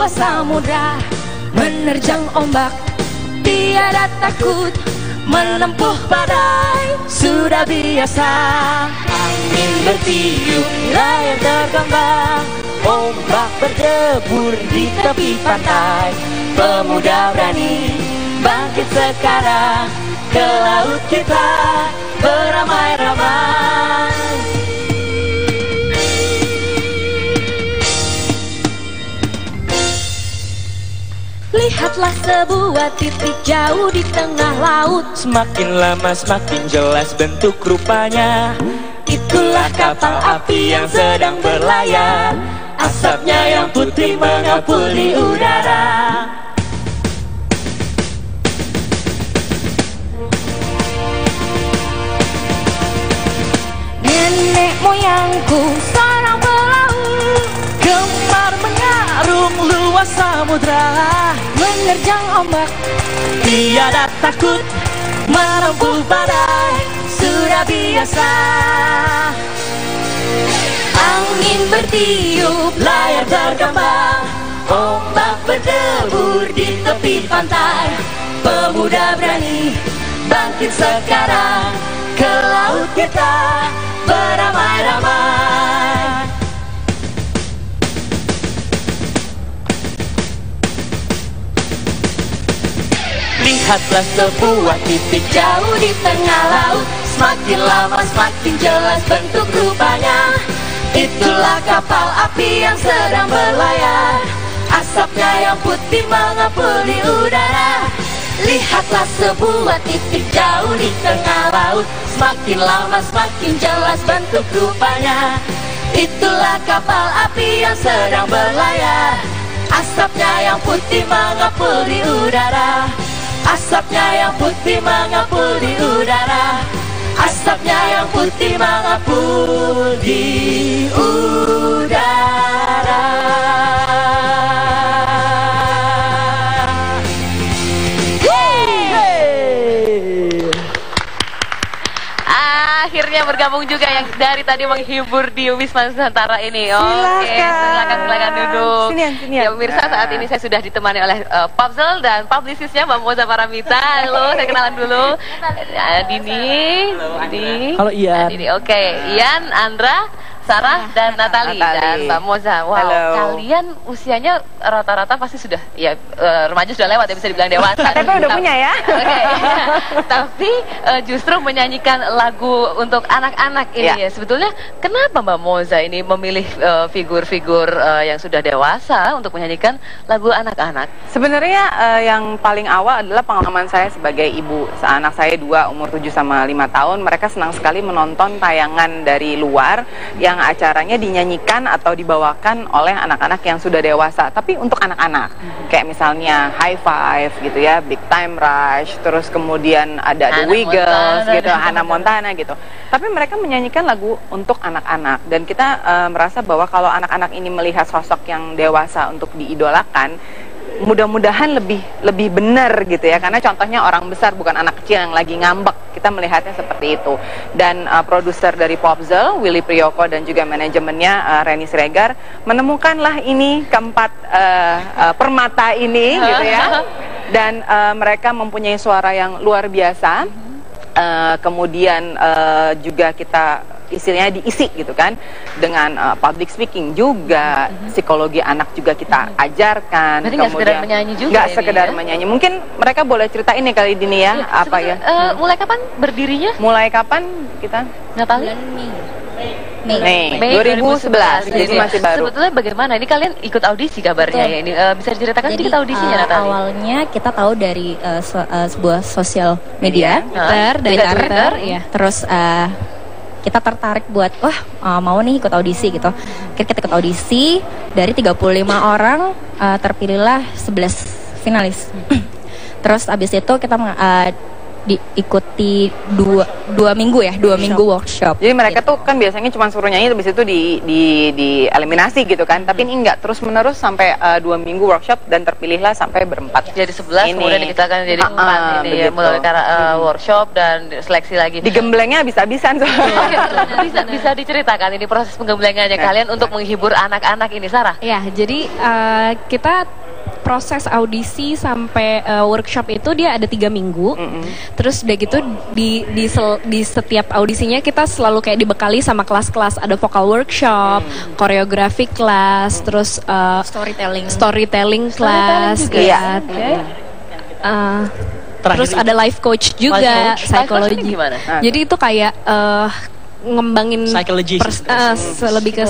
luas samudra, menerjang ombak, tiada takut, menempuh badai, sudah biasa. Angin bertiup, layar tergambar, ombak berdebur di tepi pantai. Pemuda berani bangkit sekarang, ke laut kita beramai-ramai. Lihatlah sebuah titik jauh di tengah laut, Semakin lama semakin jelas bentuk rupanya. itulah kapal api yang sedang berlayar, asapnya yang putih mengepul di udara. Nenek moyangku seorang pelaut, gemar mengarung luas samudra, menerjang ombak, tiada takut, menempuh badai, sudah biasa. Angin bertiup, layar terkembang, ombak berdebur di tepi pantai. Pemuda berani bangkit sekarang, ke laut kita beramai-ramai. Lihatlah sebuah titik Jauh di tengah laut, semakin lama semakin jelas bentuk rupanya. Itulah kapal api yang sedang berlayar, asapnya yang putih mengepul di udara. Lihatlah sebuah titik jauh di tengah laut, semakin lama semakin jelas bentuk rupanya. Itulah kapal api yang sedang berlayar, asapnya yang putih mengepul di udara. Asapnya yang putih mengepul di udara, asapnya yang putih mengepul di udara. Akhirnya bergabung juga yang dari tadi menghibur di Wisma Nusantara ini. Oke, silakan duduk. Sinian. Ya pemirsa, saat ini saya sudah ditemani oleh Popzel dan publisisnya Mbak Moza Paramita. Halo, saya kenalan dulu. Dini. Halo Ian. Dini, oke. Ian, Andra, Sarah dan Natali dan Mbak Moza. Wow, Halo. kalian usianya rata-rata pasti sudah ya remaja sudah lewat ya, bisa dibilang dewasa. Tapi udah punya ya. Oke. Tapi justru menyanyikan lagu untuk anak-anak ini ya. Sebetulnya kenapa Mbak Moza ini memilih figur-figur yang sudah dewasa untuk menyanyikan lagu anak-anak? Sebenarnya yang paling awal adalah pengalaman saya sebagai ibu. Anak saya 2, umur 7 sama 5 tahun. Mereka senang sekali menonton tayangan dari luar yang acaranya dinyanyikan atau dibawakan oleh anak-anak yang sudah dewasa, tapi untuk anak-anak. Kayak misalnya High Five gitu ya, Big Time Rush, terus kemudian ada The Wiggles gitu, Hannah Montana gitu. Tapi mereka menyanyikan lagu untuk anak-anak, dan kita merasa bahwa kalau anak-anak ini melihat sosok yang dewasa untuk diidolakan, mudah-mudahan lebih benar gitu ya, karena contohnya orang besar bukan anak kecil yang lagi ngambek. Kita melihatnya seperti itu. Dan produser dari Popzel, Willy Priyoko, dan juga manajemennya Reni Siregar menemukanlah ini keempat permata ini gitu ya. Dan mereka mempunyai suara yang luar biasa. Kemudian juga kita istilahnya diisi gitu kan dengan public speaking juga, psikologi anak juga kita ajarkan. Berarti nggak sekedar menyanyi juga. Nggak sekedar menyanyi. Mungkin mereka boleh ceritain nih kali Dini ya, apa ya? Mulai kapan berdirinya? Mulai kapan kita? Natali? Mei 2011, jadi masih baru. Sebetulnya bagaimana? Ini kalian ikut audisi kabarnya ya? Ini bisa diceritakan sedikit audisinya, Natali? Awalnya kita tahu dari sebuah sosial media, Twitter, ya. Terus kita tertarik buat mau nih ikut audisi gitu. Kita ikut audisi, dari 35 orang terpilihlah 11 finalis. Terus abis itu kita diikuti dua minggu ya, 2 minggu workshop. Jadi mereka gitu. tuh kan biasanya cuma suruh nyanyi, habis itu di eliminasi gitu kan. Tapi ini enggak, terus menerus sampai 2 minggu workshop dan terpilihlah sampai berempat. Jadi 11 kemudian kita akan jadi 4 ini ya, melalui workshop dan seleksi lagi. Digemblengnya habis-habisan soalnya. Bisa diceritakan ini proses penggemblengannya kalian untuk menghibur anak-anak ini, Sarah? Ya, jadi kita proses audisi sampai workshop itu dia ada 3 minggu. Terus udah gitu di setiap audisinya kita selalu kayak dibekali sama kelas-kelas, ada vokal workshop, koreografi kelas, terus storytelling kelas, Iya. terus ada life coach juga, psikologi. Jadi itu kayak ngembangin lebih ke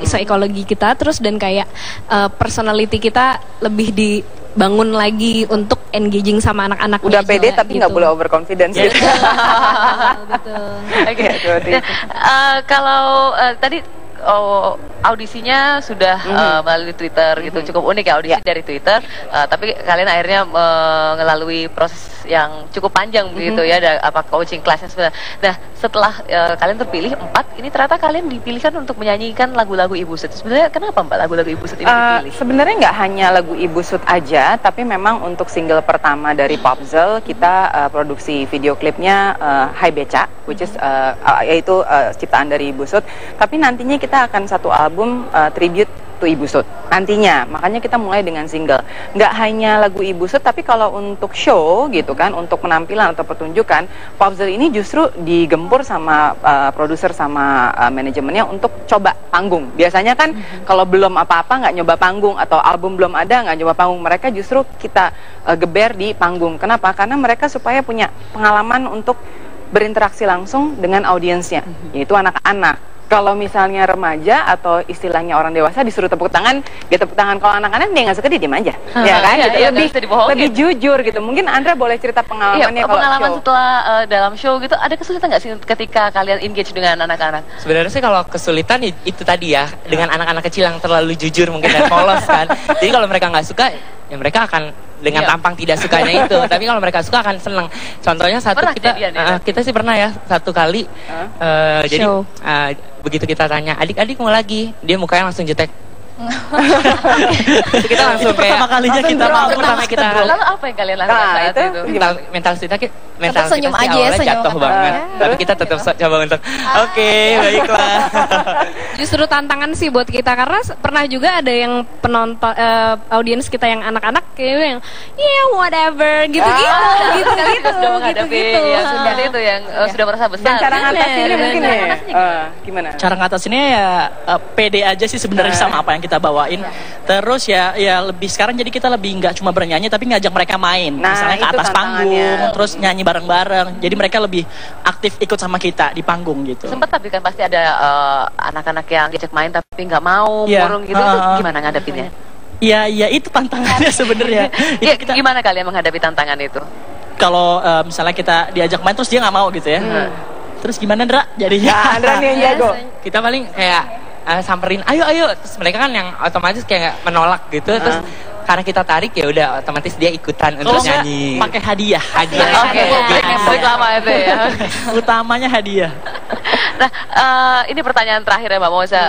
psikologi kita, terus dan kayak personality kita lebih dibangun lagi untuk engaging sama anak-anak. Udah pede tapi nggak boleh overconfidence. Betul. Oke. Kalau tadi audisinya sudah melalui Twitter gitu, cukup unik ya audisi dari Twitter, tapi kalian akhirnya melalui proses yang cukup panjang begitu ya, ada coaching classnya sebenarnya. Nah, setelah kalian terpilih 4, ini ternyata kalian dipilihkan untuk menyanyikan lagu-lagu Ibu Sud. Sebenarnya kenapa Mbak lagu-lagu Ibu Sud ini dipilih? Sebenarnya nggak hanya lagu Ibu Sud aja, tapi memang untuk single pertama dari Popzel kita produksi video klipnya Hai Beca, which is yaitu ciptaan dari Ibu Sud. Tapi nantinya kita akan satu album tribute to Ibu Sud nantinya, makanya kita mulai dengan single. Nggak hanya lagu Ibu Sud, tapi kalau untuk show gitu kan, untuk penampilan atau pertunjukan, Popzel ini justru digempur sama produser sama manajemennya untuk coba panggung. Biasanya kan kalau belum apa-apa nggak nyoba panggung, atau album belum ada nggak nyoba panggung, mereka justru kita geber di panggung. Kenapa? Karena mereka supaya punya pengalaman untuk berinteraksi langsung dengan audiensnya, yaitu anak-anak. Kalau misalnya remaja atau istilahnya orang dewasa disuruh tepuk tangan, dia tepuk tangan. Kalau anak-anak dia nggak suka, dia diem aja, ya kan? Gitu. Lebih jujur gitu. Mungkin Andra boleh cerita pengalamannya kalau pengalaman show. Setelah dalam show gitu, ada kesulitan nggak sih ketika kalian engage dengan anak-anak? Sebenarnya sih kalau kesulitan itu tadi ya, dengan anak-anak kecil yang terlalu jujur mungkin dan polos kan. Jadi kalau mereka nggak suka, ya mereka akan dengan tampang tidak sukanya itu. Tapi kalau mereka suka akan seneng. Contohnya kita sih pernah ya satu kali jadi begitu kita tanya adik-adik mau lagi, dia mukanya langsung jutek. Kita langsung kayak pertama kita lalu apa yang kalian lakukan saat itu? Mental kita senyum aja ya, awalnya jatuh banget, tapi kita tetap coba untuk oke, baiklah. Justru tantangan sih buat kita, karena pernah juga ada yang penonton audiens kita yang anak-anak kayak yang whatever gitu-gitu sudah menghadapi yang sudah itu yang sudah merasa besar. Dan cara ngatasinnya mungkin ya gimana? Cara ngatasinnya ya pede aja sih sebenarnya sama apa yang kita bawain. Terus ya lebih sekarang jadi kita lebih nggak cuma bernyanyi tapi ngajak mereka main, misalnya ke atas panggung, terus nyanyi bareng-bareng. Jadi mereka lebih aktif ikut sama kita di panggung gitu. Sempat tapi kan pasti ada anak-anak yang diajak main tapi nggak mau, murung gitu. Itu gimana ngadepinnya? Iya itu tantangannya sebenarnya. Gimana kalian menghadapi tantangan itu? Kalau misalnya kita diajak main terus dia nggak mau gitu ya. Terus gimana, Ndra? Jadinya Andra nih yang jago. Kita paling kayak samperin, ayo. Terus mereka kan yang otomatis kayak menolak gitu. Terus karena kita tarik ya udah otomatis dia ikutan untuk nyanyi. Pakai hadiah. Oke, trik lama itu ya. Utamanya hadiah. Nah, ini pertanyaan terakhir ya Mbak Moza.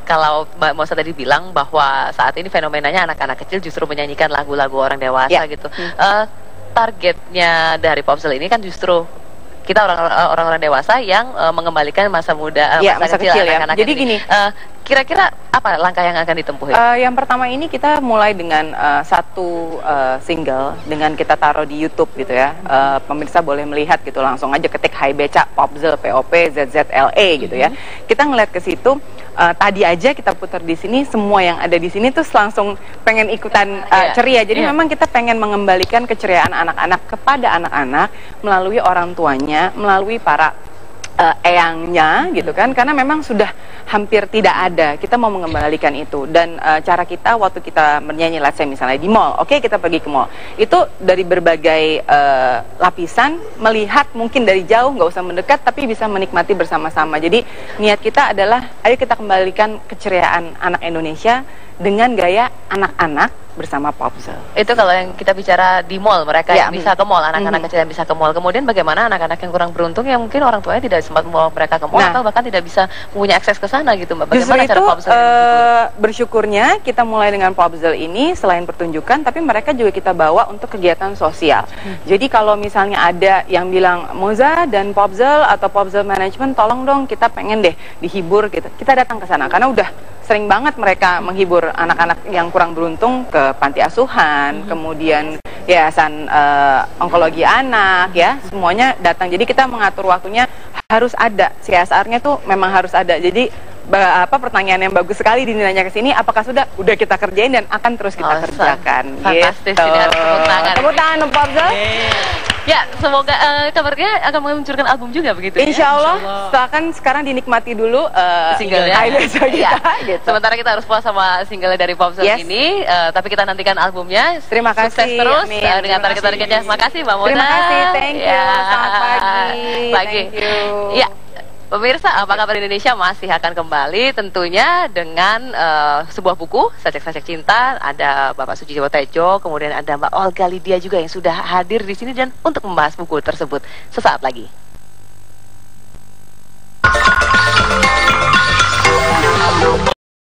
Kalau Mbak Moza tadi bilang bahwa saat ini fenomenanya anak-anak kecil justru menyanyikan lagu-lagu orang dewasa gitu. Targetnya dari Popzel ini kan justru kita orang-orang dewasa yang mengembalikan masa muda, masa kecil anak-anak. Jadi gini, kira-kira apa langkah yang akan ditempuh? Yang pertama ini kita mulai dengan satu single dengan kita taruh di YouTube gitu ya. Pemirsa boleh melihat gitu, langsung aja ketik Hai Beca Popzel POPZZLE gitu ya. Kita ngeliat ke situ. Tadi aja kita putar di sini, semua yang ada di sini tuh langsung pengen ikutan ceria. Jadi memang kita pengen mengembalikan keceriaan anak-anak kepada anak-anak melalui orang tuanya, melalui para eyangnya gitu kan, karena memang sudah hampir tidak ada. Kita mau mengembalikan itu, dan cara kita waktu kita bernyanyi, let's say misalnya di mall, kita pergi ke mall, itu dari berbagai lapisan, melihat mungkin dari jauh, nggak usah mendekat, tapi bisa menikmati bersama-sama. Jadi niat kita adalah, ayo kita kembalikan keceriaan anak Indonesia dengan gaya anak-anak bersama Popzel. Itu kalau yang kita bicara di mall, mereka yang bisa ke mall, anak-anak kecil yang bisa ke mall. Kemudian bagaimana anak-anak yang kurang beruntung yang mungkin orang tuanya tidak sempat membawa mereka ke mall atau bahkan tidak bisa mempunyai akses ke sana gitu, Mbak. Bagaimana cara Popzel bersyukurnya kita mulai dengan Popzel ini selain pertunjukan, tapi mereka juga kita bawa untuk kegiatan sosial. Jadi kalau misalnya ada yang bilang Moza dan Popzel atau Popzel Management, tolong dong kita pengen deh dihibur gitu, kita datang ke sana karena udah sering banget mereka menghibur anak-anak yang kurang beruntung ke panti asuhan, kemudian yayasan onkologi anak, ya semuanya datang. Jadi kita mengatur waktunya harus ada, CSR-nya tuh memang harus ada. Jadi pertanyaan yang bagus sekali dinilainya ke sini, apakah sudah kita kerjain dan akan terus kita kerjakan. Fantastis, gitu. Ini harus tepuk tangan. Tepuk tangan untuk Popzel. Ya, semoga kabarnya akan meluncurkan album juga begitu ya. Insya Allah, silakan sekarang dinikmati dulu singlenya. Gitu. Sementara kita harus puas sama single dari Popzel ini, tapi kita nantikan albumnya. Terima kasih. Sukses terus dengan target-targetnya. Makasih Mbak Moza. Terima kasih, thank you. Selamat pagi. Thank you. Ya. Pemirsa, Apa Kabar Indonesia masih akan kembali tentunya dengan sebuah buku, Sacek-Sacek Cinta. Ada Bapak Sujiwo Tejo, kemudian ada Mbak Olga Lydia juga yang sudah hadir di sini dan untuk membahas buku tersebut sesaat lagi.